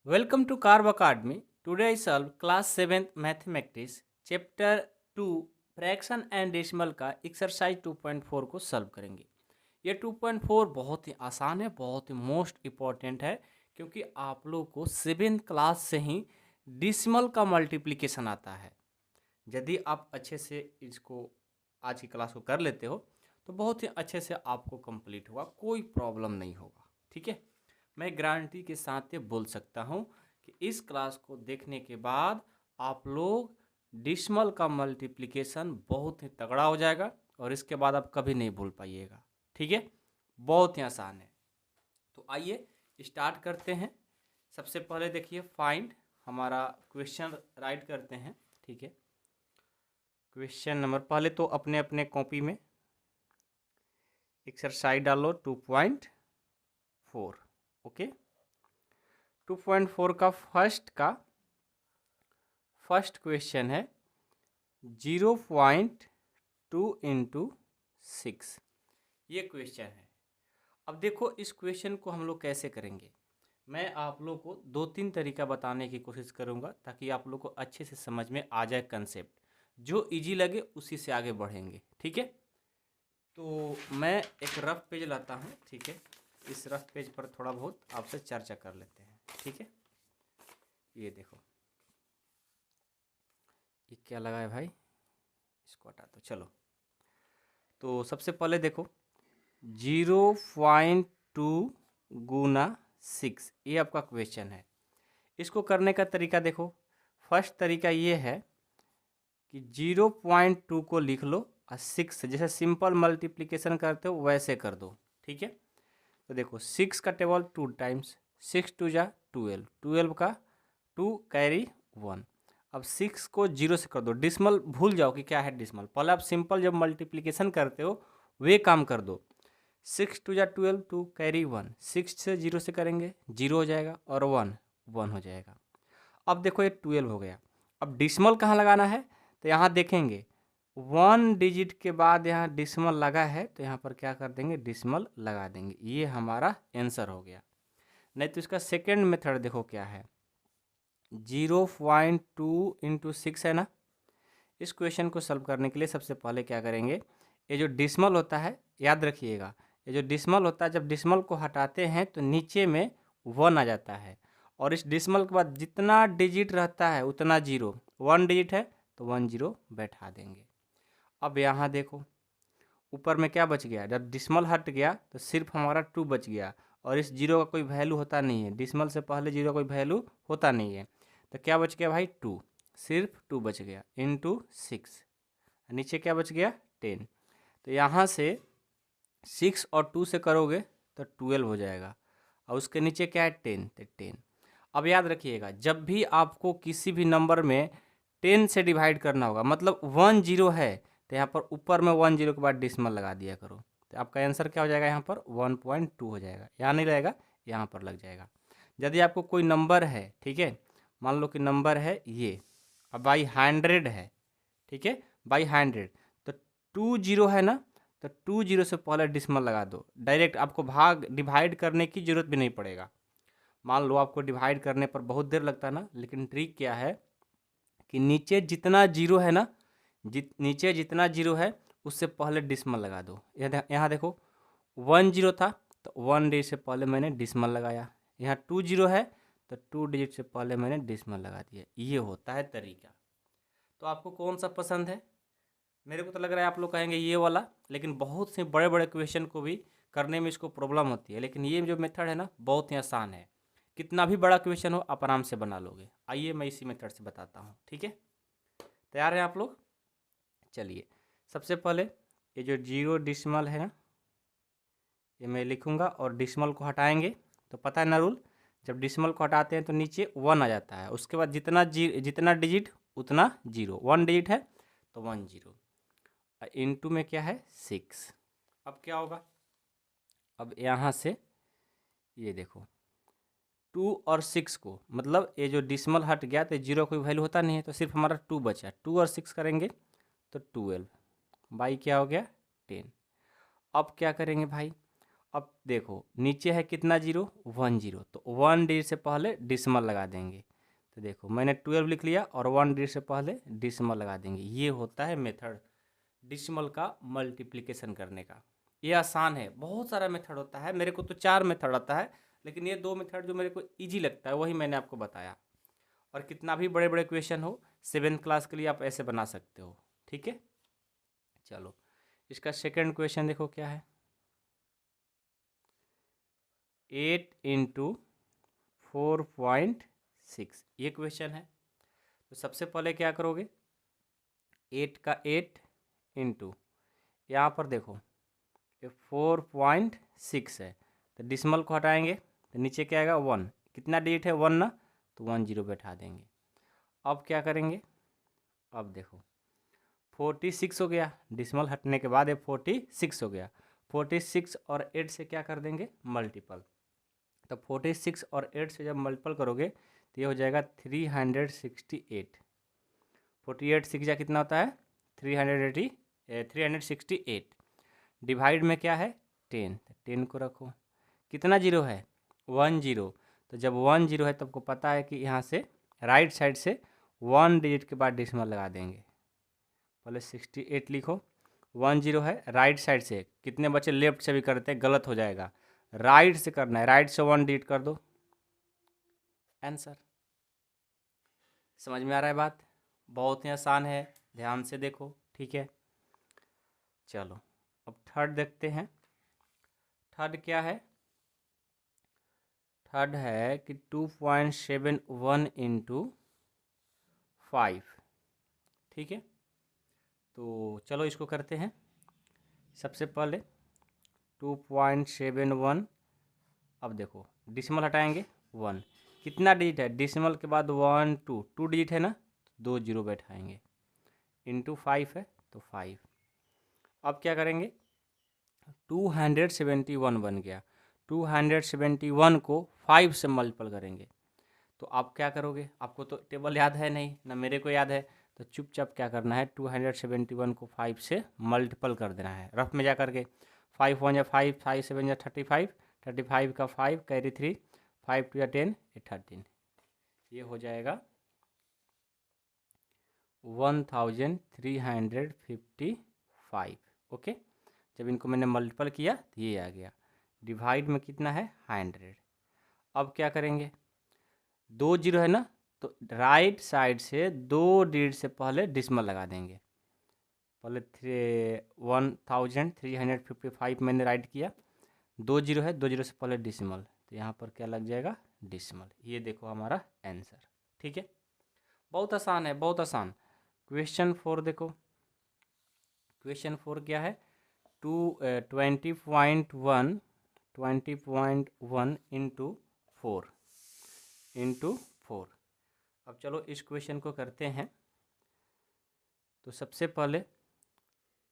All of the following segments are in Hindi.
Welcome to Carve Academy. Today I solve class 7th mathematics chapter 2 fraction and decimal का एक्सरसाइज 2.4 को सॉल्व करेंगे। ये 2.4 बहुत ही आसान है, बहुत ही मोस्ट इम्पॉर्टेंट है क्योंकि आप लोग को 7th क्लास से ही डेसिमल का मल्टीप्लिकेशन आता है। यदि आप अच्छे से इसको आज की क्लास को कर लेते हो तो बहुत ही अच्छे से आपको कंप्लीट होगा, कोई प्रॉब्लम नहीं होगा। ठीक है, मैं गारंटी के साथ ये बोल सकता हूँ कि इस क्लास को देखने के बाद आप लोग डेसिमल का मल्टीप्लिकेशन बहुत ही तगड़ा हो जाएगा और इसके बाद आप कभी नहीं भूल पाइएगा। ठीक है, बहुत ही आसान है। तो आइए स्टार्ट करते हैं। सबसे पहले देखिए फाइंड, हमारा क्वेश्चन राइट करते हैं। ठीक है, क्वेश्चन नंबर पहले तो अपने अपने कॉपी में एक्सरसाइज डालो 2.4। ओके, 2.4 का फर्स्ट क्वेश्चन है 0.2 इंटू 6। ये क्वेश्चन है। अब देखो इस क्वेश्चन को हम लोग कैसे करेंगे, मैं आप लोग को 2-3 तरीका बताने की कोशिश करूँगा ताकि आप लोग को अच्छे से समझ में आ जाए कंसेप्ट। जो इजी लगे उसी से आगे बढ़ेंगे। ठीक है, तो मैं एक रफ पेज लाता हूँ। ठीक है, इस रफ पेज पर थोड़ा बहुत आपसे चर्चा कर लेते हैं। ठीक है, ये देखो ये क्या लगा है भाई, इसको हटा दो। चलो, तो सबसे पहले देखो 0.2 गुना 6, ये आपका क्वेश्चन है। इसको करने का तरीका देखो, फर्स्ट तरीका ये है कि 0.2 को लिख लो और 6 जैसे सिंपल मल्टीप्लिकेशन करते हो वैसे कर दो। ठीक है, तो देखो 6 का टेबल 2 टाइम्स, 6 2 जा 12, 12 का 2 कैरी 1। अब 6 को 0 से कर दो, डिसमल भूल जाओ कि क्या है डिसमल। पहले आप सिंपल जब मल्टीप्लिकेशन करते हो वे काम कर दो। 6 2 जा 12, 2 कैरी 1, 6 से 0 से करेंगे 0 हो जाएगा और 1 1 हो जाएगा। अब देखो ये 12 हो गया। अब डिसमल कहाँ लगाना है, तो यहाँ देखेंगे 1 डिजिट के बाद यहाँ डिसमल लगा है तो यहाँ पर क्या कर देंगे, डिसमल लगा देंगे। ये हमारा आंसर हो गया। नहीं तो इसका सेकेंड मेथड देखो क्या है, 0.2 इंटू 6 है ना। इस क्वेश्चन को सॉल्व करने के लिए सबसे पहले क्या करेंगे, ये जो डिसमल होता है याद रखिएगा, ये जो डिसमल होता है जब डिसमल को हटाते हैं तो नीचे में 1 आ जाता है और इस डिसमल के बाद जितना डिजिट रहता है उतना 0, 1 डिजिट है तो 1 0 बैठा देंगे। अब यहाँ देखो ऊपर में क्या बच गया, जब डिसमल हट गया तो सिर्फ हमारा 2 बच गया और इस 0 का कोई वैल्यू होता नहीं है, डिसमल से पहले 0 का कोई वैल्यू होता नहीं है। तो क्या बच गया भाई 2, सिर्फ 2 बच गया इंटू 6, नीचे क्या बच गया 10। तो यहाँ से 6 और 2 से करोगे तो 12 हो जाएगा और उसके नीचे क्या है 10, तो 10। अब याद रखिएगा जब भी आपको किसी भी नंबर में 10 से डिवाइड करना होगा, मतलब 1 0 है तो यहाँ पर ऊपर में 1 0 के बाद डिसमल लगा दिया करो, तो आपका आंसर क्या हो जाएगा, यहाँ पर 1.2 हो जाएगा। यहाँ नहीं रहेगा, यहाँ पर लग जाएगा। यदि आपको कोई नंबर है, ठीक है, मान लो कि नंबर है ये, अब बाई 100 है, ठीक है, बाई 100, तो 2 0 है ना, तो 2 0 से पहले डिसमल लगा दो डायरेक्ट, आपको भाग डिवाइड करने की ज़रूरत भी नहीं पड़ेगा। मान लो आपको डिवाइड करने पर बहुत देर लगता है ना, लेकिन ट्रिक क्या है कि नीचे जितना जीरो है ना, नीचे जितना जीरो है उससे पहले डिसमल लगा दो। यहाँ देखो 1 0 था तो 1 डिजिट से पहले मैंने डिसमल लगाया, यहाँ 2 0 है तो 2 डिजिट से पहले मैंने डिसमल लगा दिया। ये होता है तरीका। तो आपको कौन सा पसंद है, मेरे को तो लग रहा है आप लोग कहेंगे ये वाला, लेकिन बहुत से बड़े बड़े क्वेश्चन को भी करने में इसको प्रॉब्लम होती है, लेकिन ये जो मेथड है ना बहुत ही आसान है। कितना भी बड़ा क्वेश्चन हो आप आराम से बना लोगे। आइए मैं इसी मेथड से बताता हूँ। ठीक है, तैयार हैं आप लोग। चलिए सबसे पहले ये जो 0 डिसमल है ना, ये मैं लिखूँगा और डिसमल को हटाएंगे तो पता है ना रूल, जब डिसमल को हटाते हैं तो नीचे 1 आ जाता है, उसके बाद जितना डिजिट उतना 0, 1 डिजिट है तो 1 0, इनटू में क्या है 6। अब क्या होगा, अब यहाँ से ये देखो 2 और 6 को, मतलब ये जो डिसमल हट गया तो 0 कोई वैल्यू होता नहीं है, तो सिर्फ हमारा 2 बचा। 2 और 6 करेंगे तो 12 बाई क्या हो गया 10। अब क्या करेंगे भाई, अब देखो नीचे है कितना जीरो, 1 जीरो, तो 1 डिजिट से पहले डिसमल लगा देंगे। तो देखो मैंने 12 लिख लिया और 1 डिजिट से पहले डिसमल लगा देंगे। ये होता है मेथड डिसमल का मल्टीप्लिकेशन करने का। ये आसान है, बहुत सारा मेथड होता है, मेरे को तो 4 मेथड आता है, लेकिन ये 2 मेथड जो मेरे को ईजी लगता है वही मैंने आपको बताया। और कितना भी बड़े बड़े क्वेश्चन हो 7th क्लास के लिए आप ऐसे बना सकते हो। ठीक है, चलो इसका सेकंड क्वेश्चन देखो क्या है। 8 इंटू 4.6 ये क्वेश्चन है। तो सबसे पहले क्या करोगे, 8 का 8 इंटू यहाँ पर देखो ये 4.6 है, तो डिसमल को हटाएंगे तो नीचे क्या आएगा 1, कितना डिजिट है 1 ना, तो 1 जीरो बैठा देंगे। अब क्या करेंगे, अब देखो 46 हो गया, डिसमल हटने के बाद ये 46 हो गया। 46 और 8 से क्या कर देंगे मल्टीपल, तो 46 और 8 से जब मल्टीपल करोगे तो ये हो जाएगा 368। 48 6 जा कितना होता है 368। डिवाइड में क्या है 10, 10 को रखो, कितना जीरो है 1 जीरो। तो जब 1 जीरो है तो आपको पता है कि यहाँ से राइट साइड से 1 डिजिट के बाद डिसमल लगा देंगे। पहले 68 लिखो, 1 जीरो है, राइट साइड से कितने बच्चे लेफ्ट से भी करते हैं, गलत हो जाएगा, राइट से करना है, राइट से 1 डिजिट कर दो आंसर। समझ में आ रहा है बात, बहुत ही आसान है, ध्यान से देखो। ठीक है, चलो अब थर्ड देखते हैं। थर्ड क्या है, थर्ड है कि 2.71 इंटू 5। ठीक है, तो चलो इसको करते हैं। सबसे पहले 2.71, अब देखो डिसमल हटाएंगे 1, कितना डिजिट है डिसमल के बाद 1 2 डिजिट है ना, 2 जीरो बैठाएंगे, इंटू 5 है तो 5। अब क्या करेंगे 271 बन गया, 271 को 5 से मल्टीपल करेंगे। तो आप क्या करोगे, आपको तो टेबल याद है नहीं ना, मेरे को याद है, तो चुपचाप क्या करना है 271 को 5 से मल्टीपल कर देना है रफ में जा करके। 5 1 या 5, 5 7 या 35, 35 का 5 कैरी 3, 5 2 या 10 ये 13, ये हो जाएगा 1355। ओके, जब इनको मैंने मल्टीपल किया तो ये आ गया। डिवाइड में कितना है 100। अब क्या करेंगे 2 जीरो है ना, तो राइट साइड से 2 डिजिट से पहले डिसमल लगा देंगे। पहले 1355 मैंने राइट किया, 2 जीरो है, 2 जीरो से पहले डिसमल, तो यहाँ पर क्या लग जाएगा डिसमल। ये देखो हमारा आंसर। ठीक है, बहुत आसान है, बहुत आसान। क्वेश्चन 4 देखो, क्वेश्चन 4 क्या है 20.1 इंटू 4। अब चलो इस क्वेश्चन को करते हैं। तो सबसे पहले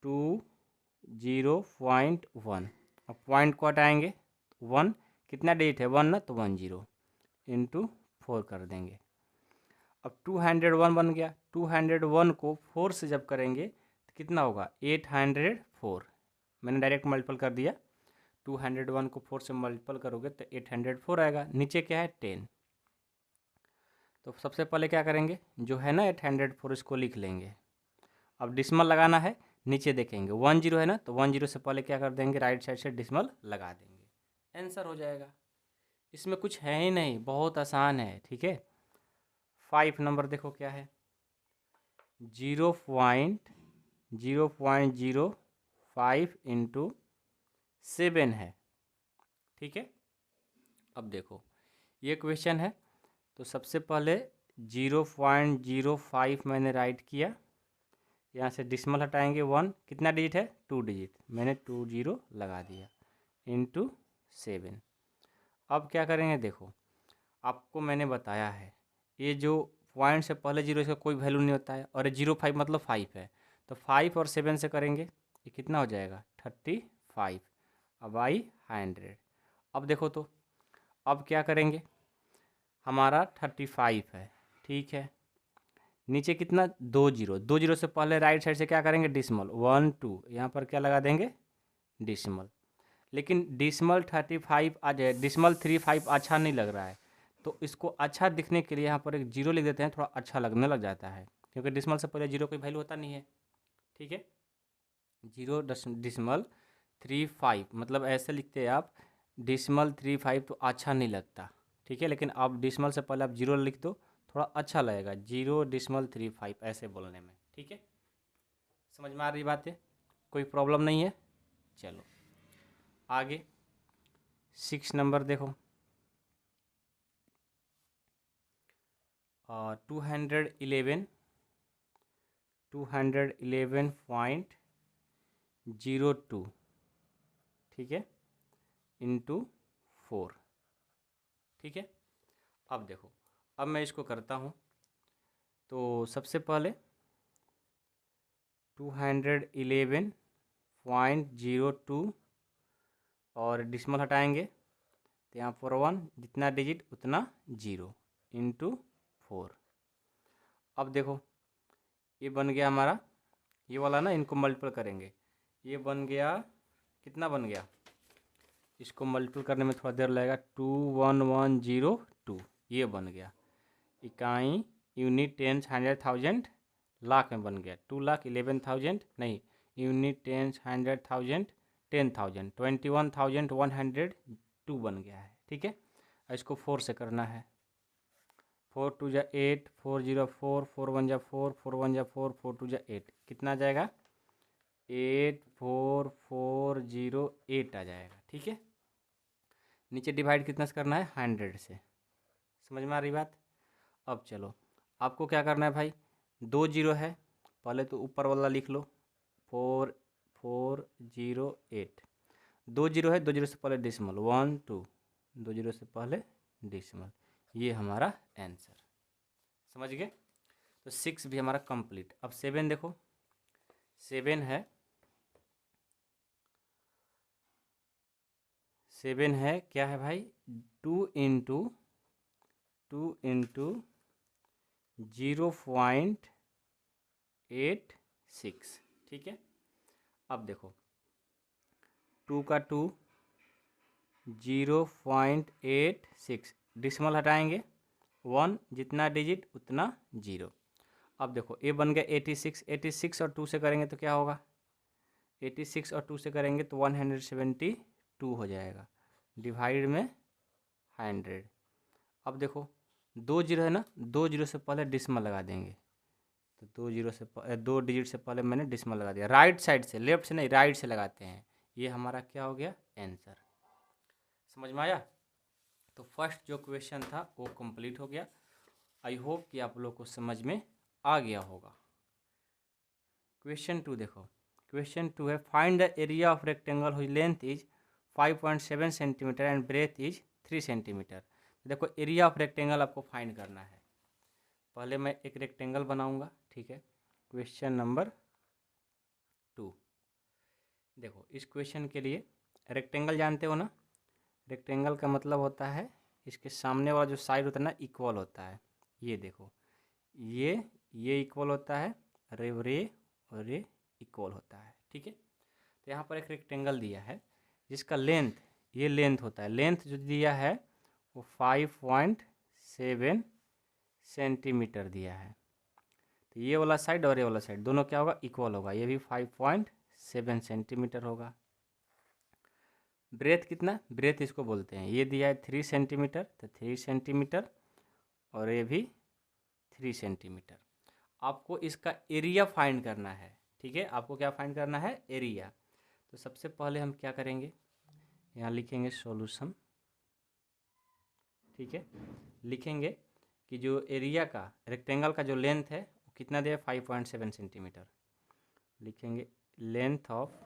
20.1, अब पॉइंट को हटाएंगे 1, कितना डिजिट है 1 ना, तो 1 जीरो इंटू 4 कर देंगे। अब 201 बन गया, 201 को 4 से जब करेंगे तो कितना होगा 804, मैंने डायरेक्ट मल्टीपल कर दिया। 201 को 4 से मल्टीपल करोगे तो 804 आएगा। नीचे क्या है 10, तो सबसे पहले क्या करेंगे जो है ना 804 इसको लिख लेंगे। अब डिसमल लगाना है, नीचे देखेंगे 1 जीरो है ना, तो 1 जीरो से पहले क्या कर देंगे राइट साइड से डिसमल लगा देंगे, आंसर हो जाएगा। इसमें कुछ है ही नहीं, बहुत आसान है। ठीक है, 5 नंबर देखो क्या है 0.05 इंटू 7 है। ठीक है, अब देखो ये क्वेश्चन है, तो सबसे पहले 0.05 मैंने राइट किया, यहाँ से डिसमल हटाएंगे 1, कितना डिजिट है 2 डिजिट, मैंने 2 जीरो लगा दिया इंटू 7। अब क्या करेंगे देखो, आपको मैंने बताया है ये जो पॉइंट से पहले जीरो इसका कोई वैल्यू नहीं होता है, और 0.5 मतलब 5 है, तो 5 और 7 से करेंगे ये कितना हो जाएगा 35। अब आई 100। अब देखो तो अब क्या करेंगे, हमारा 35 है। ठीक है, नीचे कितना 2 जीरो, 2 जीरो से पहले राइट साइड से क्या करेंगे डिसमल 1 2, यहाँ पर क्या लगा देंगे डिसमल लेकिन डिसमल 35 आ जाए, डिसमल 35 अच्छा नहीं लग रहा है, तो इसको अच्छा दिखने के लिए यहाँ पर एक जीरो लिख देते हैं, थोड़ा अच्छा लगने लग जाता है, क्योंकि डिसमल से पहले जीरो कोई वैल्यू होता नहीं है। ठीक है, जीरो डिसमल 35, मतलब ऐसे लिखते हैं आप, डिसमल 35 तो अच्छा नहीं लगता। ठीक है, लेकिन आप डिसमल से पहले आप जीरो लिख दो, थोड़ा अच्छा लगेगा, 0.35 ऐसे बोलने में। ठीक है, समझ में आ रही बात है, कोई प्रॉब्लम नहीं है। चलो आगे 6 नंबर देखो, 211.02, ठीक है, इंटू 4। ठीक है, अब देखो, अब मैं इसको करता हूँ, तो सबसे पहले 211.02 और डिसमल हटाएंगे, तो यहाँ पर 1, जितना डिजिट उतना जीरो, इंटू 4। अब देखो ये बन गया हमारा, ये वाला ना, इनको मल्टीपल करेंगे, ये बन गया, कितना बन गया, इसको मल्टीपल करने में थोड़ा देर लगेगा, 21102, ये बन गया। इकाई, यूनिट, टेंस, 100,000, लाख में बन गया, 2,11,000 नहीं, यूनिट, टेंस, 100,000, 10,000, 21,102 बन गया है। ठीक है, इसको 4 से करना है, 4 2 जा 8, 4 0 4, 4 1 जा 4, 4 1 जा 4, 4 2 जा 8, कितना आ जाएगा, 84408 आ जाएगा। ठीक है, नीचे डिवाइड कितना से करना है, 100 से। समझ में आ रही बात। अब चलो, आपको क्या करना है भाई, 2 जीरो है, पहले तो ऊपर वाला लिख लो, 4408, 2 जीरो है, 2 जीरो से पहले डिसमल 1 2, 2 जीरो से पहले डिसमल, ये हमारा आंसर। समझ गए, तो 6 भी हमारा कंप्लीट। अब 7 देखो, 7 है, 7 है क्या है भाई, 2 इंटू 0.86। ठीक है, अब देखो 2 का 2, 0.86, डिसमल हटाएंगे, 1, जितना डिजिट उतना जीरो। अब देखो ये बन गया 86, 86 और 2 से करेंगे तो क्या होगा, 86 और 2 से करेंगे तो 172 हो जाएगा, डिवाइड में 100। अब देखो 2 जीरो है ना, 2 जीरो से पहले डिसमल लगा देंगे, तो 2 जीरो से 2 डिजिट से पहले मैंने डिसमल लगा दिया, राइट साइड से, लेफ्ट से नहीं, राइट से लगाते हैं, ये हमारा क्या हो गया, आंसर। समझ में आया, तो फर्स्ट जो क्वेश्चन था वो कंप्लीट हो गया। आई होप कि आप लोग को समझ में आ गया होगा। क्वेश्चन 2 देखो, क्वेश्चन 2 है, find the area of rectangle whose length is 5.7 centimetre and breadth is 3 centimetre. देखो एरिया ऑफ रेक्टेंगल आपको फाइंड करना है, पहले मैं एक रेक्टेंगल बनाऊंगा। ठीक है, क्वेश्चन नंबर 2 देखो, इस क्वेश्चन के लिए रेक्टेंगल जानते हो ना, रेक्टेंगल का मतलब होता है इसके सामने वाला जो साइड होता है ना, इक्वल होता है। ये देखो, ये इक्वल होता है, और ये इक्वल होता है। ठीक है, तो यहाँ पर एक रेक्टेंगल दिया है जिसका लेंथ, ये लेंथ होता है, लेंथ जो दिया है वो 5.7 सेंटीमीटर दिया है। तो ये वाला साइड और ये वाला साइड दोनों क्या होगा, इक्वल होगा, ये भी 5.7 सेंटीमीटर होगा। ब्रेथ कितना, ब्रेथ इसको बोलते हैं, ये दिया है 3 सेंटीमीटर, तो 3 सेंटीमीटर, और ये भी 3 सेंटीमीटर। आपको इसका एरिया फाइंड करना है। ठीक है, आपको क्या फाइंड करना है, एरिया। तो सबसे पहले हम क्या करेंगे, यहाँ लिखेंगे सॉल्यूशन। ठीक है, लिखेंगे कि जो एरिया का, रेक्टेंगल का जो लेंथ है वो कितना दिया है, 5.7 सेंटीमीटर। लिखेंगे length of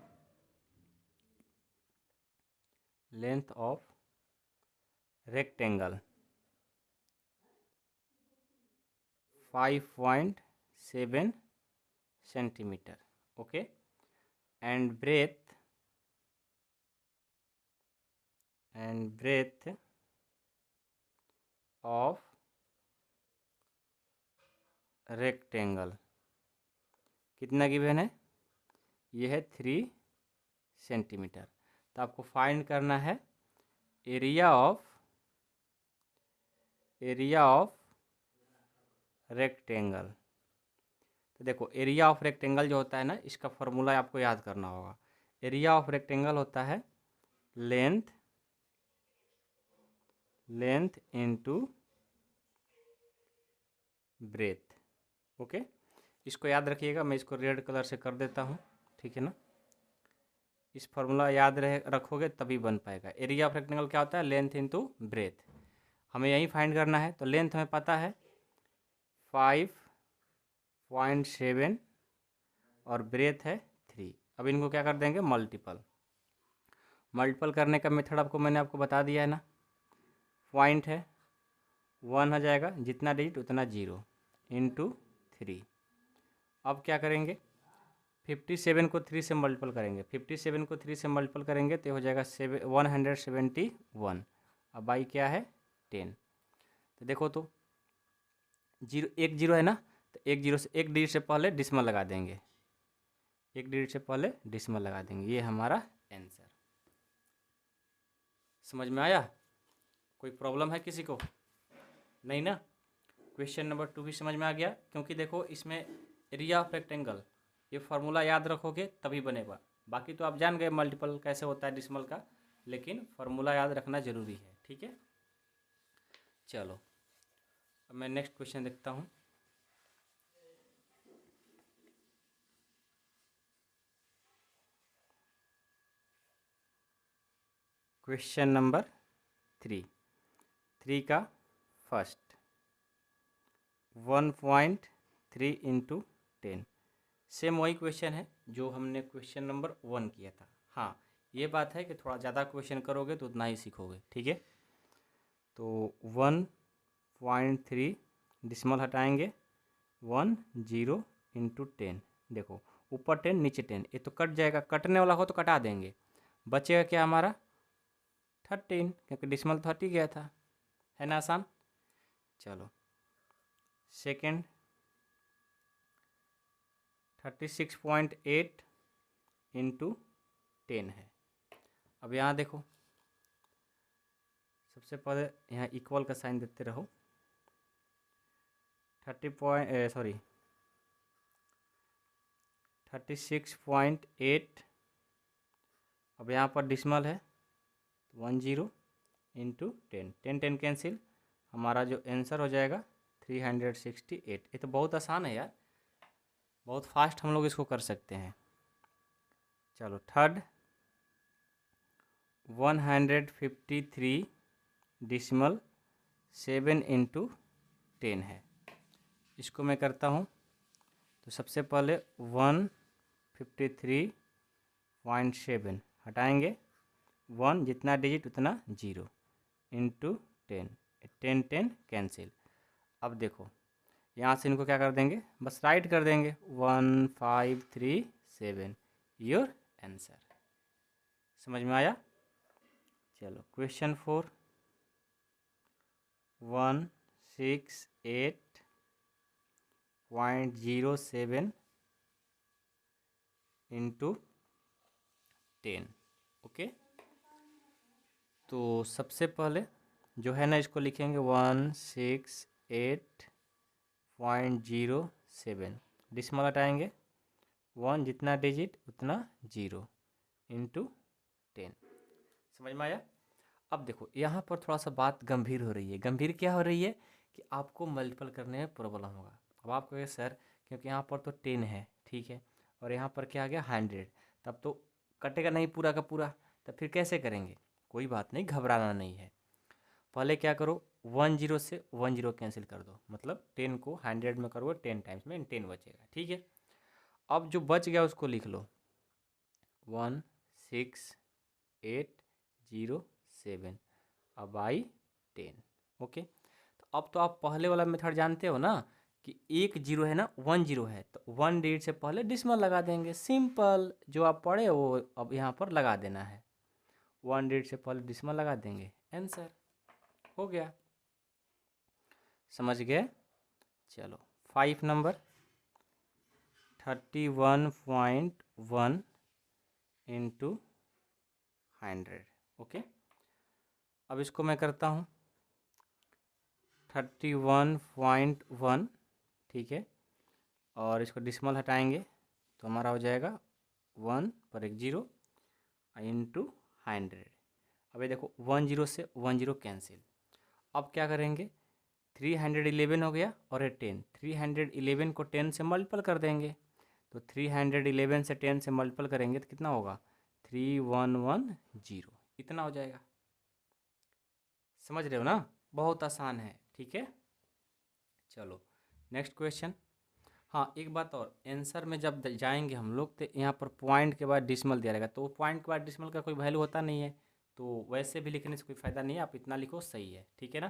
rectangle 5.7 centimetre, okay, and breadth of rectangle कितना गिवन है, ये है 3 सेंटीमीटर। तो आपको फाइंड करना है एरिया ऑफ रेक्टेंगल। तो देखो एरिया ऑफ रेक्टेंगल जो होता है ना, इसका फॉर्मूला आपको याद करना होगा। एरिया ऑफ रेक्टेंगल होता है लेंथ इनटू ब्रेथ। ओके, इसको याद रखिएगा। मैं इसको रेड कलर से कर देता हूँ, ठीक है ना। इस फॉर्मूला याद रखोगे तभी बन पाएगा। एरिया ऑफ रेक्टेंगल क्या होता है? Length into breadth. हमें यही फाइंड करना है। तो लेंथ हमें पता है 5.7 और ब्रेथ है 3। अब इनको क्या कर देंगे? मल्टीपल करने का मेथड मैंने आपको बता दिया है ना। पॉइंट है 1 हो जाएगा, जितना डिजिट उतना 0 इंटू 3। अब क्या करेंगे? 57 को 3 से मल्टीपल करेंगे। 57 को 3 से मल्टीपल करेंगे तो हो जाएगा 171। अब बाई क्या है? 10। तो देखो तो 1 0 है ना, तो 1 0 से 1 डिजिट से पहले डिसमल लगा देंगे। 1 डिजिट से पहले डिसमल लगा देंगे। ये हमारा आंसर। समझ में आया? कोई प्रॉब्लम है किसी को? नहीं ना। क्वेश्चन नंबर 2 भी समझ में आ गया, क्योंकि देखो इसमें एरिया ऑफ रेक्टेंगल ये फार्मूला याद रखोगे तभी बनेगा। बाकी तो आप जान गए मल्टीपल कैसे होता है डिसमल का, लेकिन फार्मूला याद रखना ज़रूरी है, ठीक है। चलो अब मैं नेक्स्ट क्वेश्चन देखता हूँ। क्वेश्चन नंबर 3 का फर्स्ट 1.3 इंटू 10। सेम वही क्वेश्चन है जो हमने क्वेश्चन नंबर 1 किया था। हाँ, ये बात है कि थोड़ा ज़्यादा क्वेश्चन करोगे तो उतना ही सीखोगे, ठीक है। तो 1.3 डिसमल हटाएंगे 1 0 इंटू 10। देखो ऊपर 10 नीचे 10, ये तो कट जाएगा। कटने वाला हो तो कटा देंगे। बचेगा क्या हमारा? 13, क्योंकि डिसमल 30 गया था, है ना आसान। चलो सेकेंड 36.8 इंटू 10 है। अब यहाँ देखो, सबसे पहले यहाँ इक्वल का साइन देते रहो। 36.8। अब यहाँ पर डिसमल है 10 इंटू 10, 10 10 कैंसिल। हमारा जो आंसर हो जाएगा 368। ये तो बहुत आसान है यार, बहुत फास्ट हम लोग इसको कर सकते हैं। चलो थर्ड 153 डिसमल 7 इंटू 10 है। इसको मैं करता हूँ। तो सबसे पहले 153.7 हटाएंगे, 1 जितना डिजिट उतना 0 इंटू 10, 10 10 कैंसिल। अब देखो यहाँ से इनको क्या कर देंगे? बस राइट कर देंगे 1537 योर आंसर। समझ में आया? चलो क्वेश्चन 4 168.07 इंटू 10। ओके, तो सबसे पहले जो है ना, इसको लिखेंगे 168.07। डिसमल हटाएंगे, 1 जितना डिजिट उतना 0 इंटू 10। समझ में आया? अब देखो यहाँ पर थोड़ा सा बात गंभीर हो रही है। गंभीर क्या हो रही है कि आपको मल्टीपल करने में प्रॉब्लम होगा। अब आप कहोगे सर क्योंकि यहाँ पर तो 10 है, ठीक है, और यहाँ पर क्या आ गया 100, तब तो कटेगा नहीं पूरा का पूरा, तब फिर कैसे करेंगे? कोई बात नहीं, घबराना नहीं है। पहले क्या करो, 10 से 10 कैंसिल कर दो, मतलब 10 को 100 में करोगे 10 टाइम्स में 10 बचेगा, ठीक है। अब जो बच गया उसको लिख लो 16807 अब आई 10। ओके, तो अब तो आप पहले वाला मेथड जानते हो ना कि 1 0 है ना, 1 0 है तो 1 डिजिट से पहले डिसमल लगा देंगे। सिंपल, जो आप पढ़े वो अब यहाँ पर लगा देना है। 1 डिजिट से पहले डिसमल लगा देंगे, आंसर हो गया। समझ गए? चलो 5 नंबर 31.1 इंटू 100। ओके, अब इसको मैं करता हूँ 31.1, ठीक है, और इसको डिसमल हटाएंगे तो हमारा हो जाएगा 1 पर एक 0 इंटू 100। अब ये देखो 10 से 10 कैंसिल। अब क्या करेंगे, 311 हो गया और ये 10, 311 को 10 से मल्टीपल कर देंगे, तो 311 से 10 से मल्टीपल करेंगे तो कितना होगा, 3110, इतना हो जाएगा। समझ रहे हो ना, बहुत आसान है, ठीक है। चलो नेक्स्ट क्वेश्चन। हाँ, एक बात और, आंसर में जब जाएंगे हम लोग तो यहाँ पर पॉइंट के बाद डिसमल दिया रहेगा, तो पॉइंट के बाद डिसमल का कोई वैल्यू होता नहीं है, तो वैसे भी लिखने से कोई फ़ायदा नहीं है, आप इतना लिखो सही है, ठीक है ना।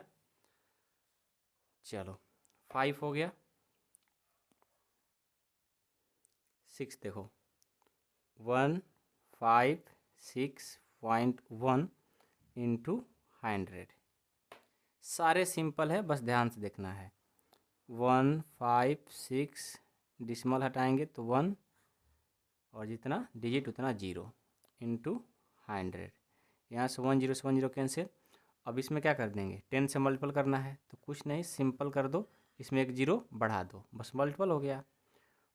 चलो 5 हो गया, 6 देखो 156.1 इंटू 100, सारे सिंपल है, बस ध्यान से देखना है। 156 डिसमल हटाएंगे तो 1 और जितना डिजिट उतना 0 इंटू 100, यहाँ से 10 से 10 कैंसिल। अब इसमें क्या कर देंगे, 10 से मल्टीपल करना है, तो कुछ नहीं, सिंपल कर दो, इसमें एक 0 बढ़ा दो, बस मल्टीपल हो गया।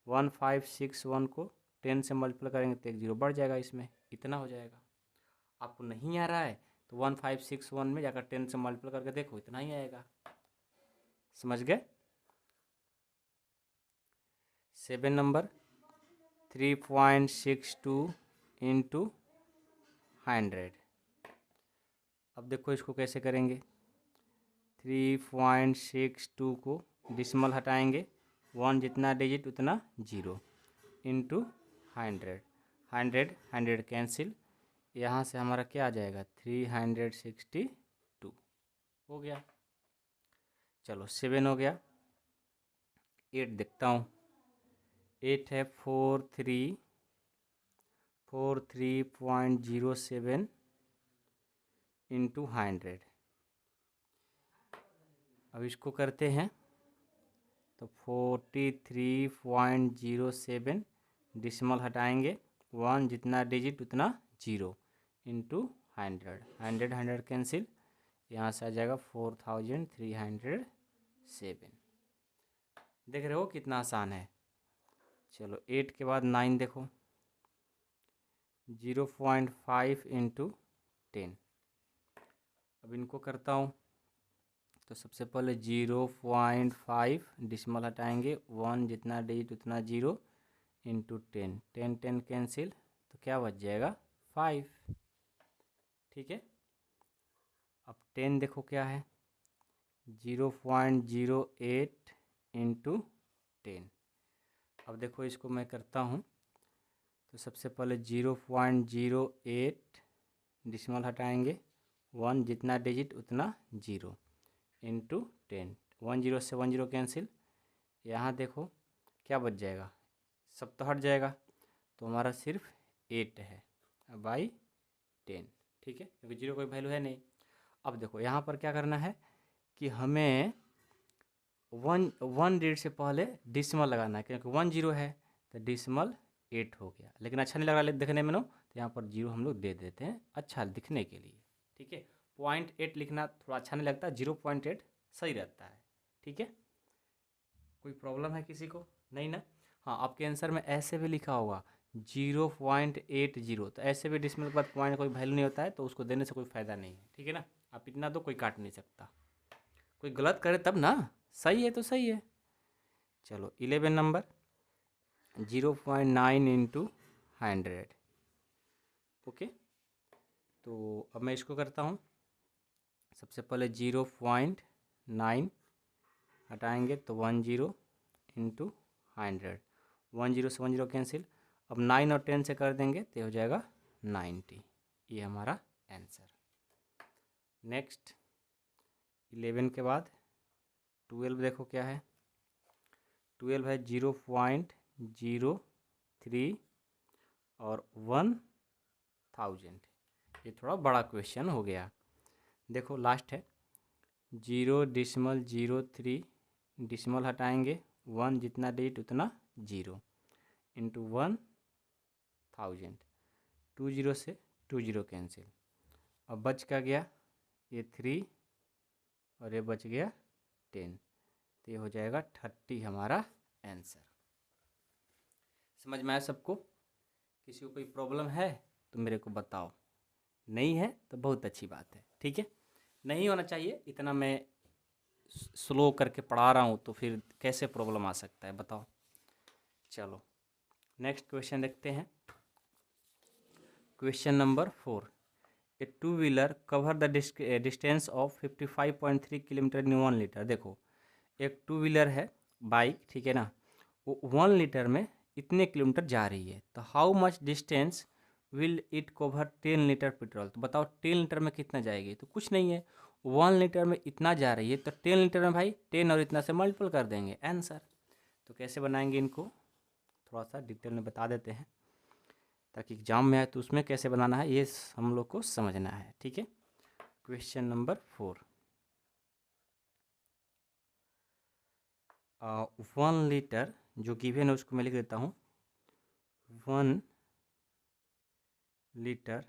1561 को 10 से मल्टीपल करेंगे तो एक 0 बढ़ जाएगा, इसमें इतना हो जाएगा। आपको नहीं आ रहा है तो 1561 में जाकर 10 से मल्टीपल करके देखो, इतना ही आएगा। समझ गए। 7 नंबर 3.62 इंटू 100। अब देखो इसको कैसे करेंगे, 3.62 को डिसमल हटाएंगे, 1 जितना डिजिट उतना 0 इंटू 100, 100 कैंसिल, यहाँ से हमारा क्या आ जाएगा, 362 हो गया। चलो 7 हो गया, 8 देखता हूँ, 8 है 43.07 इंटू 100। अब इसको करते हैं तो 43.07 डिसमल हटाएंगे, 1 जितना डिजिट उतना 0 इंटू 100, 100 कैंसिल, यहाँ से आ जाएगा 4307। देख रहे हो कितना आसान है। चलो 8 के बाद 9 देखो, 0.5 इंटू 10। अब इनको करता हूँ तो सबसे पहले 0.5 डिसमल हटाएंगे, 1 जितना डिजिट उतना 0 इंटू 10, 10 कैंसिल, तो क्या बच जाएगा 5, ठीक है। अब 10 देखो क्या है, 0.08 इंटू 10। अब देखो इसको मैं करता हूँ तो सबसे पहले 0.08 डिसमल हटाएंगे, 1 जितना डिजिट उतना 0 इंटू 10, 10 से 10 कैंसिल, यहाँ देखो क्या बच जाएगा, सब तो हट जाएगा, तो हमारा सिर्फ 8 है बाई 10, ठीक है, क्योंकि 0 कोई वैल्यू है नहीं। अब देखो यहाँ पर क्या करना है कि हमें 1 डिजिट से पहले डिसमल लगाना है, क्योंकि 10 है तो डिसमल 8 हो गया, लेकिन अच्छा नहीं लग रहा देखने में नो, तो यहाँ पर 0 हम लोग दे देते हैं अच्छा दिखने के लिए, ठीक है। 0.8 लिखना थोड़ा अच्छा नहीं लगता, 0.8 सही रहता है, ठीक है। कोई प्रॉब्लम है किसी को, नहीं ना। हाँ, आपके आंसर में ऐसे भी लिखा होगा 0.80, तो ऐसे भी डिसमल के बाद पॉइंट कोई वैल्यू नहीं होता है, तो उसको देने से कोई फ़ायदा नहीं है, ठीक है ना। आप इतना दो, कोई काट नहीं सकता, कोई गलत करे तब ना, सही है तो सही है। चलो 11 नंबर 0.9 इंटू 100। ओके, तो अब मैं इसको करता हूँ, सबसे पहले 0.9 हटाएंगे तो 10 इंटू 100, 10 से 10 कैंसिल, अब 9 और 10 से कर देंगे तो हो जाएगा 90, ये हमारा आंसर। नेक्स्ट 11 के बाद 12 देखो क्या है, 12 है 0.03 और 1000, ये थोड़ा बड़ा क्वेश्चन हो गया। देखो लास्ट है 0.03 डिसमल हटाएंगे, 1 जितना डिजिट उतना 0 इंटू 1000, 20 से 2 0 कैंसिल, अब बच क्या गया, ये 3 और ये बच गया 10, तो ये हो जाएगा 30 हमारा आंसर। समझ में आया सबको? किसी को कोई प्रॉब्लम है तो मेरे को बताओ, नहीं है तो बहुत अच्छी बात है, ठीक है। नहीं होना चाहिए, इतना मैं स्लो करके पढ़ा रहा हूँ तो फिर कैसे प्रॉब्लम आ सकता है बताओ। चलो नेक्स्ट क्वेश्चन देखते हैं। Question number 4, A two wheeler cover the distance of 55.3 kilometre in 1 litre. देखो एक टू व्हीलर है बाइक, ठीक है ना, वो 1 लीटर में इतने किलोमीटर जा रही है, तो how much distance will it cover 10 litre petrol. तो बताओ 10 लीटर में कितना जाएगी, तो कुछ नहीं है, 1 लीटर में इतना जा रही है तो 10 लीटर में भाई 10 और इतना से मल्टीपल कर देंगे आंसर। तो कैसे बनाएंगे इनको थोड़ा सा डिटेल में बता देते हैं, ताकि एग्जाम में आए तो उसमें कैसे बनाना है ये हम लोग को समझना है, ठीक है। क्वेश्चन नंबर 4, 1 लीटर जो गिवन है उसको मैं लिख देता हूँ, 1 लीटर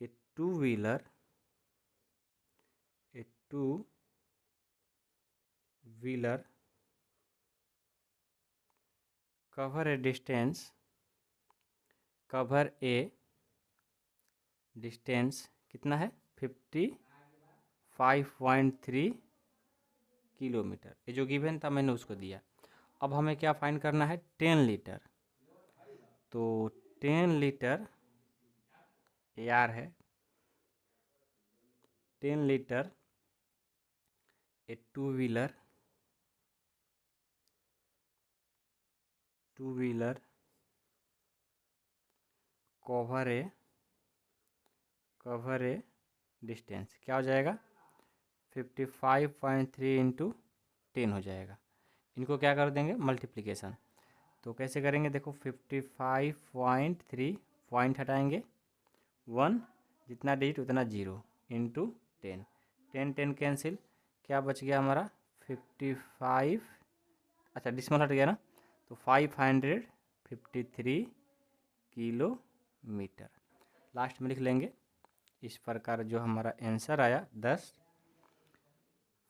ए टू व्हीलर कवर ए डिस्टेंस कितना है 55.3 किलोमीटर, ये जो गिवन था मैंने उसको दिया। अब हमें क्या फाइंड करना है 10 लीटर, तो 10 लीटर यार है 10 लीटर ए टू व्हीलर कवर ए डिस्टेंस क्या हो जाएगा 55.3 इंटू 10 हो जाएगा। इनको क्या कर देंगे मल्टीप्लिकेशन, तो कैसे करेंगे देखो 55.3 पॉइंट हटाएंगे 1 जितना डिजिट उतना 0 इंटू 10, 10 कैंसिल, क्या बच गया हमारा 55, अच्छा डिस्मल हट गया ना, तो 553 किलोमीटर लास्ट में लिख लेंगे। इस प्रकार जो हमारा आंसर आया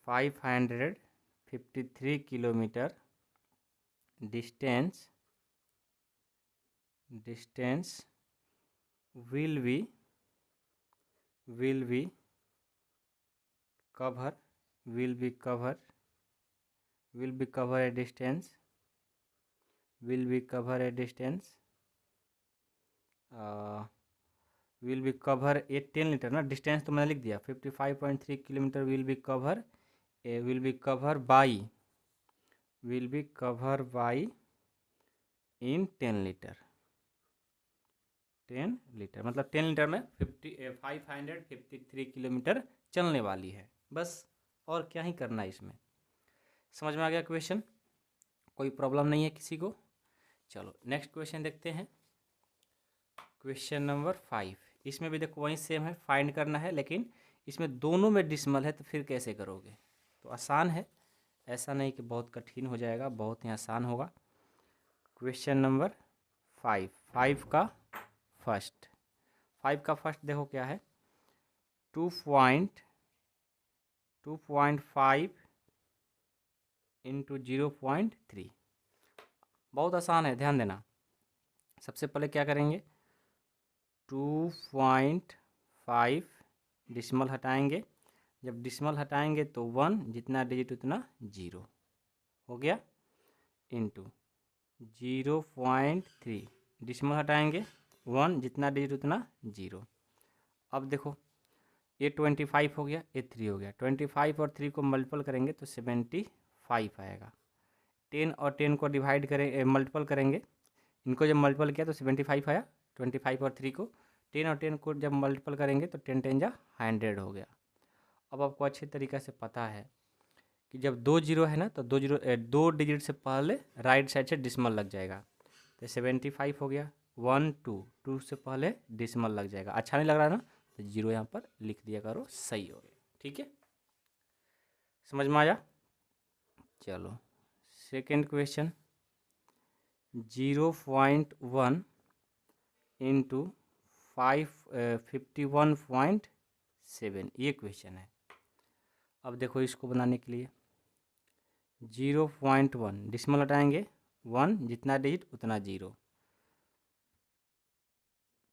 553 kilometre distance will be cover a distance will be cover a 10 litre ना, डिस्टेंस तो मैंने लिख दिया 55.3 kilometre will be cover by in 10 litre मतलब 10 लीटर में 553 किलोमीटर चलने वाली है, बस और क्या ही करना है इसमें। समझ में आ गया क्वेश्चन, कोई प्रॉब्लम नहीं है किसी को। चलो नेक्स्ट क्वेश्चन देखते हैं। क्वेश्चन नंबर 5, इसमें भी देखो वही सेम है, फाइंड करना है, लेकिन इसमें दोनों में डिसमल है, तो फिर कैसे करोगे। तो आसान है, ऐसा नहीं कि बहुत कठिन हो जाएगा, बहुत ही आसान होगा। क्वेश्चन नंबर 5, 5 का फर्स्ट देखो क्या है 2.5 इंटू 0.3, बहुत आसान है, ध्यान देना। सबसे पहले क्या करेंगे 2.5 डिसमल हटाएंगे, जब डिसमल हटाएंगे तो 1 जितना डिजिट उतना 0 हो गया, इंटू 0.3 डिसमल हटाएंगे 1 जितना डिजिट उतना 0। अब देखो ये 25 हो गया, ये 3 हो गया, 25 और 3 को मल्टीपल करेंगे तो 75 आएगा। 10 और 10 को डिवाइड करें मल्टीपल करेंगे, इनको जब मल्टीपल किया तो 75 आया, 25 और 3 को 10 और 10 को जब मल्टीपल करेंगे तो 10 10 जा 100 हो गया। अब आपको अच्छे तरीक़े से पता है कि जब 2 जीरो है ना, तो 2 डिजिट से पहले राइट साइड से डिसमल लग जाएगा, तो 75 हो गया। 1 2 से पहले डिसमल लग जाएगा, अच्छा नहीं लग रहा ना, तो 0 यहाँ पर लिख दिया करो, सही हो गया, ठीक है। समझ में आया। चलो सेकेंड क्वेश्चन 0.1 इंटू 51.7 ये क्वेश्चन है। अब देखो इसको बनाने के लिए 0.1 डिस्मल हटाएंगे 1 जितना डिजिट उतना 0,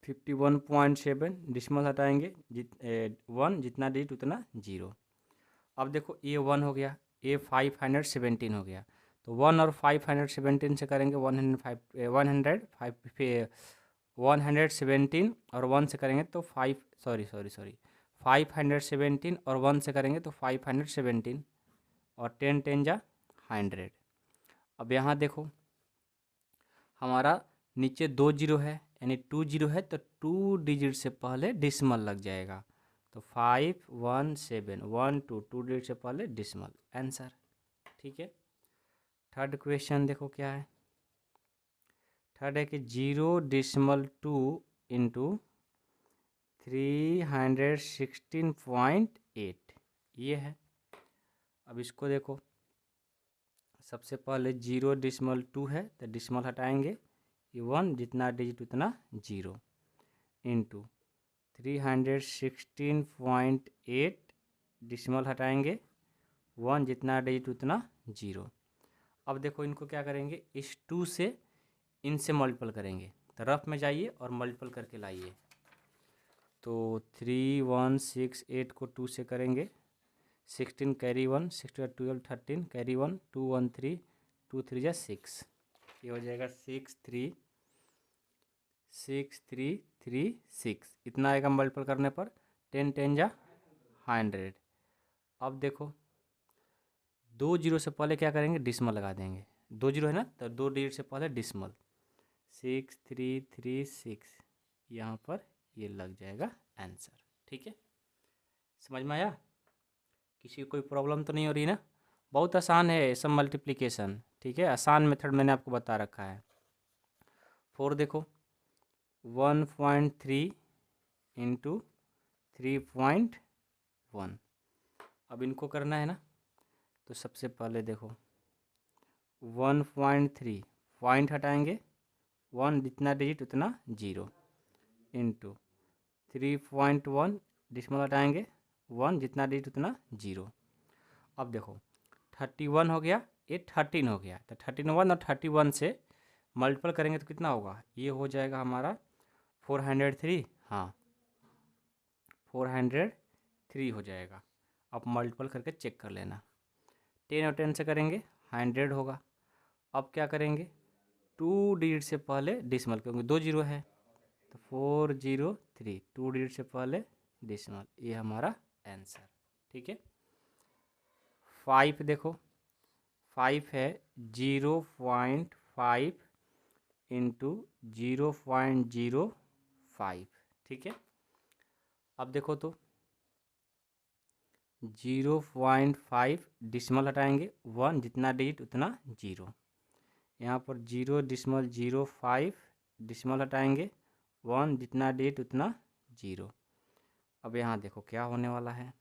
51.7 डिस्मल हटाएंगे 1 जितना डिजिट उतना 0। अब देखो ये 1 हो गया, ये 517 हो गया, तो 1 और 517 से करेंगे 117 और 1 से करेंगे तो 517 और 1 से करेंगे तो 517 और 10 10 जा 100। अब यहाँ देखो हमारा नीचे 2 जीरो है यानी 2 जीरो है, तो 2 डिजिट से पहले डिस्मल लग जाएगा, तो 517 2 डिजिट से पहले डिस्मल आंसर। ठीक है। थर्ड क्वेश्चन देखो क्या है। थर्ड है कि 0.2 इंटू 316.8 ये है। अब इसको देखो सबसे पहले 0.2 है तो डिस्मल हटाएंगे, ये 1 जितना डिजिट उतना 0 इंटू 316.8 डिस्मल हटाएंगे 1 जितना डिजिट उतना 0। अब देखो इनको क्या करेंगे, इस 2 से इनसे मल्टीपल करेंगे, तो रफ में जाइए और मल्टीपल करके लाइए। तो 3168 को 2 से करेंगे, 16 कैरी 1 6 12 13 कैरी 1 2 1 3 2 3 जा 6, ये हो जाएगा 6336 इतना आएगा मल्टीपल करने पर, 10 10 जा 100। अब देखो 2 जीरो से पहले क्या करेंगे, डिस्मल लगा देंगे, 2 जीरो है ना तो 2 डिजिट से पहले डिस्मल, 6336 यहाँ पर ये लग जाएगा आंसर। ठीक है, समझ में आया? किसी को कोई प्रॉब्लम तो नहीं हो रही ना? बहुत आसान है सब मल्टीप्लिकेशन। ठीक है, आसान मेथड मैंने आपको बता रखा है। 4 देखो 1.3 इंटू 3.1, अब इनको करना है ना, तो सबसे पहले देखो 1.3 पॉइंट हटाएंगे 1 जितना डिजिट उतना 0 इंटू 3.1 डिस्मल हटाएंगे 1 जितना डिजिट उतना 0। अब देखो 31 हो गया, ये 13 हो गया, तो 13 1 और 31 से मल्टीपल करेंगे तो कितना होगा, ये हो जाएगा हमारा 403। हाँ 403 हो जाएगा। अब मल्टीपल करके चेक कर लेना, 10 और 10 से करेंगे 100 होगा। अब क्या करेंगे, 2 डिजिट से पहले डिस्मल, क्योंकि 2 जीरो है तो 403 2 डिजिट से पहले डिस्मल, ये हमारा आंसर। ठीक है। 5 देखो 5 है 0.5 इंटू 0.05। ठीक है। अब देखो तो 0.5 डिस्मल हटाएंगे 1 जितना डिजिट उतना 0, यहाँ पर 0.05 डिस्मल हटाएंगे 1 जितना डिजिट उतना 0। अब यहाँ देखो क्या होने वाला है,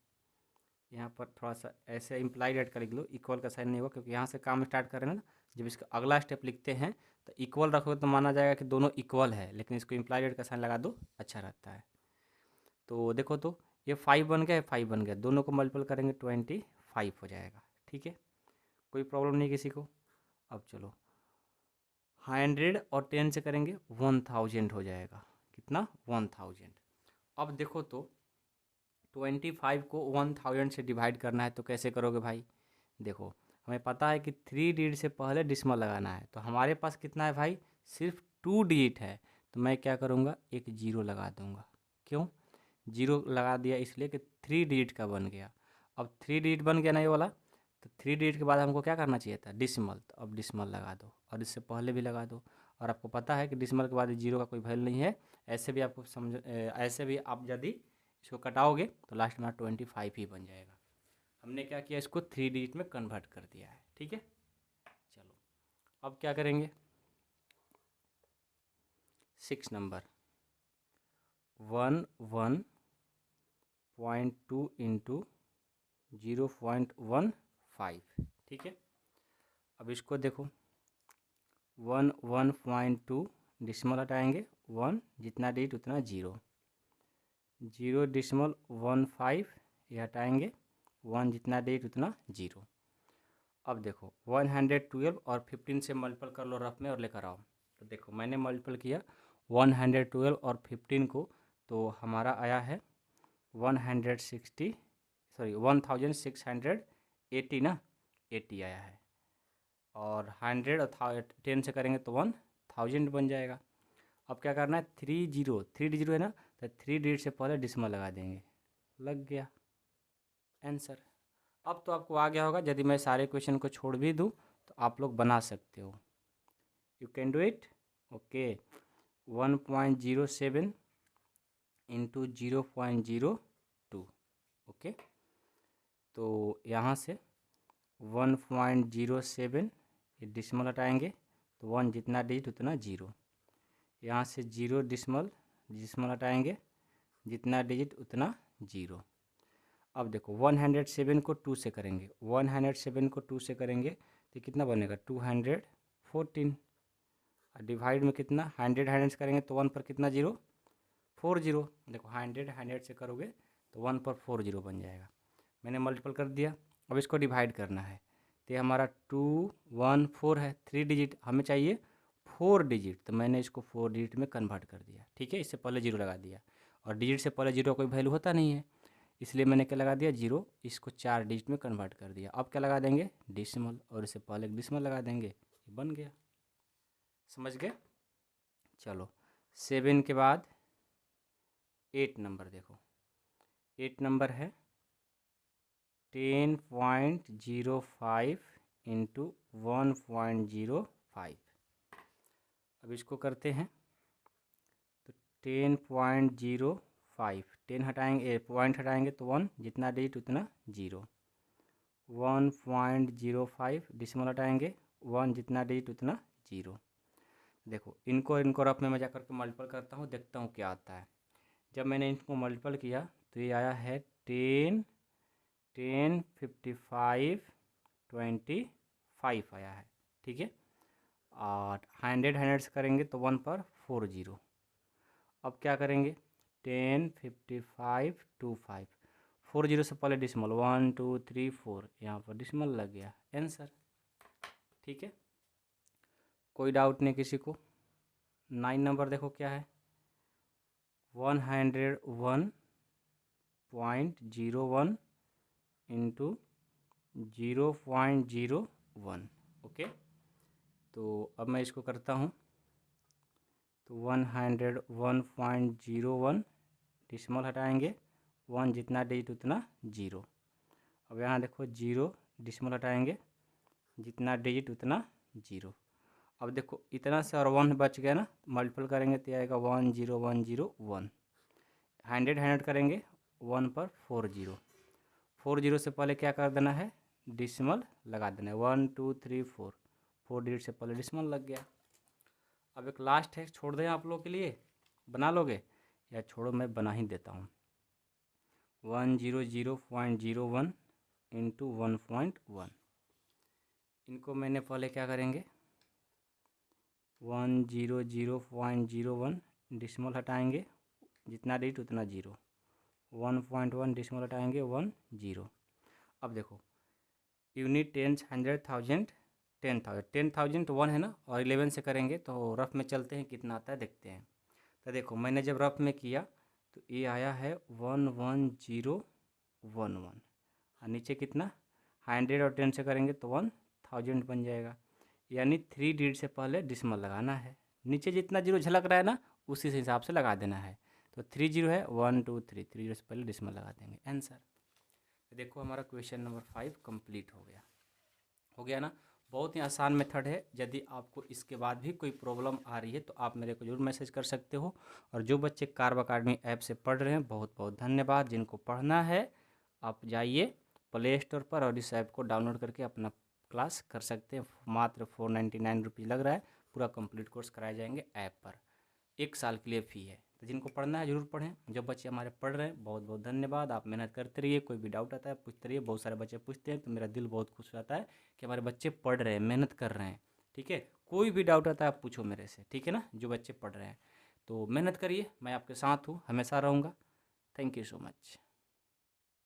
यहाँ पर थोड़ा सा ऐसे इम्प्लाइड ऐड कर लिख लो, इक्वल का साइन नहीं होगा क्योंकि यहाँ से काम स्टार्ट कर रहे हैं ना। जब इसका अगला स्टेप लिखते हैं तो इक्वल रखोगे तो माना जाएगा कि दोनों इक्वल है, लेकिन इसको इम्प्लाइड ऐड का साइन लगा दो, अच्छा रहता है। तो देखो तो ये 5 बन गया, 5 बन गया, दोनों को मल्टीपल करेंगे 25 हो जाएगा। ठीक है, कोई प्रॉब्लम नहीं किसी को। अब चलो 100 और 10 से करेंगे 1000 हो जाएगा, कितना 1000। अब देखो तो 25 को 1000 से डिवाइड करना है तो कैसे करोगे भाई, देखो हमें पता है कि 3 डिजिट से पहले डिस्मल लगाना है, तो हमारे पास कितना है भाई, सिर्फ 2 डिजिट है, तो मैं क्या करूँगा, एक जीरो लगा दूँगा। क्यों जीरो लगा दिया, इसलिए कि 3 डिजिट का बन गया। अब 3 डिजिट बन गया ना ये वाला, तो 3 डिजिट के बाद हमको क्या करना चाहिए था, डिस्मल, तो अब डिस्मल लगा दो और इससे पहले भी लगा दो। और आपको पता है कि डिस्मल के बाद जीरो का कोई वैल्यू नहीं है, ऐसे भी आपको समझ ऐसे भी आप यदि इसको कटाओगे तो लास्ट में 25 ही बन जाएगा। हमने क्या किया, इसको 3 डिजिट में कन्वर्ट कर दिया है। ठीक है, चलो अब क्या करेंगे, 6 नंबर 11.2 इंटू 0.15। ठीक है, अब इसको देखो 11.2 डिस्मल हटाएंगे 1 जितना डिजिट उतना 0 0.15 ये हटाएंगे, 1 जितना डिजिट उतना 0। अब देखो 112 और 15 से मल्टीपल कर लो रफ में और लेकर आओ। तो देखो मैंने मल्टीपल किया 112 और 15 को, तो हमारा आया है 1680 ना, 80 आया है। और 100 और 10 से करेंगे तो 1000 बन जाएगा। अब क्या करना है, 3 डिजिट है ना, तो 3 डिजिट से पहले डिसिमल लगा देंगे, लग गया आंसर। अब तो आपको आ गया होगा, यदि मैं सारे क्वेश्चन को छोड़ भी दूँ तो आप लोग बना सकते हो, you can do it. Okay, 1.07 into 0.02। Okay, तो यहाँ से 1.07 ये डिसिमल हटाएंगे तो 1 जितना डिजिट उतना 0। यहाँ से 0 डिसिमल हटाएंगे, जितना डिजिट उतना 0। अब देखो 107 को 2 से करेंगे, 107 को 2 से करेंगे तो कितना बनेगा 214। डिवाइड में कितना 100 से करेंगे तो 1 पर कितना 0, 40। देखो 100 से करोगे तो 1 पर 40 बन जाएगा। मैंने मल्टीपल कर दिया, अब इसको डिवाइड करना है तो हमारा 214 है, 3 डिजिट हमें चाहिए 4 डिजिट, तो मैंने इसको 4 डिजिट में कन्वर्ट कर दिया। ठीक है, इससे पहले 0 लगा दिया, और डिजिट से पहले 0 कोई वैल्यू होता नहीं है, इसलिए मैंने क्या लगा दिया 0, इसको 4 डिजिट में कन्वर्ट कर दिया। अब क्या लगा देंगे डिसिमल, और इससे पहले एक डिसिमल लगा देंगे, ये बन गया। समझ गए? चलो 7 के बाद 8 नंबर देखो, 8 नंबर है 10.05 इंटू 1.05। अब इसको करते हैं तो 10.05, 10 हटाएंगे, पॉइंट हटाएंगे तो 1 जितना डिजिट उतना 0। 1.05 डिसिमल हटाएंगे, 1 जितना डिजिट उतना 0। देखो इनको रफ में मैं जा करके मल्टीपल करता हूँ, देखता हूँ क्या आता है। जब मैंने इनको मल्टीपल किया तो ये आया है 10, 55, 25 आया है। ठीक है, और 100 से करेंगे तो 1 पर 40। अब क्या करेंगे 10, 55, 25, 40 से पहले डिसिमल 1 2 3 4, यहाँ पर डिसिमल लग गया आंसर। ठीक है, कोई डाउट नहीं किसी को। 9 नंबर देखो क्या है, 101.01 इंटू 0.01। ओके, तो अब मैं इसको करता हूँ तो 101.01 डिसिमल हटाएंगे, 1 जितना डिजिट उतना 0। अब यहाँ देखो 0 डिसिमल हटाएंगे, जितना डिजिट उतना 0। अब देखो इतना से और 1 बच गया ना, मल्टीपल करेंगे तो आएगा 10101। 100 करेंगे 1 पर 40, 40 से पहले क्या कर देना है डिसिमल लगा देना है, 1 2 3 4, 4 डिजिट से पहले डिसिमल लग गया। अब एक लास्ट है, छोड़ दें आप लोगों के लिए, बना लोगे या छोड़ो मैं बना ही देता हूँ। 100.01 इंटू 1.1, इनको मैंने पहले क्या करेंगे 100.01 डिसिमल हटाएंगे, जितना डिजिट उतना 0। 1.1 डिसिमल हटाएंगे 1 0। अब देखो यूनिट 10, 100, 1000, 10,000, 10,000 तो 1 है ना, और 11 से करेंगे तो रफ में चलते हैं कितना आता है देखते हैं। तो देखो मैंने जब रफ में किया तो ये आया है 11011, और नीचे कितना 100 और 10 से करेंगे तो 1000 बन जाएगा। यानी 3 डिजिट से पहले डिसिमल लगाना है, नीचे जितना 0 झलक रहा है ना उसी हिसाब से लगा देना है। तो 30 है 1 2 3, 3 जीरो से पहले डिसिमल लगा देंगे आंसर। तो देखो हमारा क्वेश्चन नंबर 5 कंप्लीट हो गया ना। बहुत ही आसान मेथड है, यदि आपको इसके बाद भी कोई प्रॉब्लम आ रही है तो आप मेरे को जरूर मैसेज कर सकते हो। और जो बच्चे कार्व अकाडमी ऐप से पढ़ रहे हैं बहुत बहुत धन्यवाद। जिनको पढ़ना है आप जाइए प्ले स्टोर पर और इस ऐप को डाउनलोड करके अपना क्लास कर सकते हैं। मात्र 499 रुपीज़ लग रहा है, पूरा कंप्लीट कोर्स कराए जाएंगे ऐप पर, 1 साल के लिए फ़ी है। तो जिनको पढ़ना है जरूर पढ़ें। जो बच्चे हमारे पढ़ रहे हैं बहुत बहुत धन्यवाद, आप मेहनत करते रहिए। कोई भी डाउट आता है पूछते रहिए, बहुत सारे बच्चे पूछते हैं तो मेरा दिल बहुत खुश रहता है कि हमारे बच्चे पढ़ रहे हैं, मेहनत कर रहे हैं। ठीक है, कोई भी डाउट आता है आप पूछो मेरे से, ठीक है ना। जो बच्चे पढ़ रहे हैं तो मेहनत करिए, मैं आपके साथ हूँ, हमेशा रहूँगा। Thank you so much.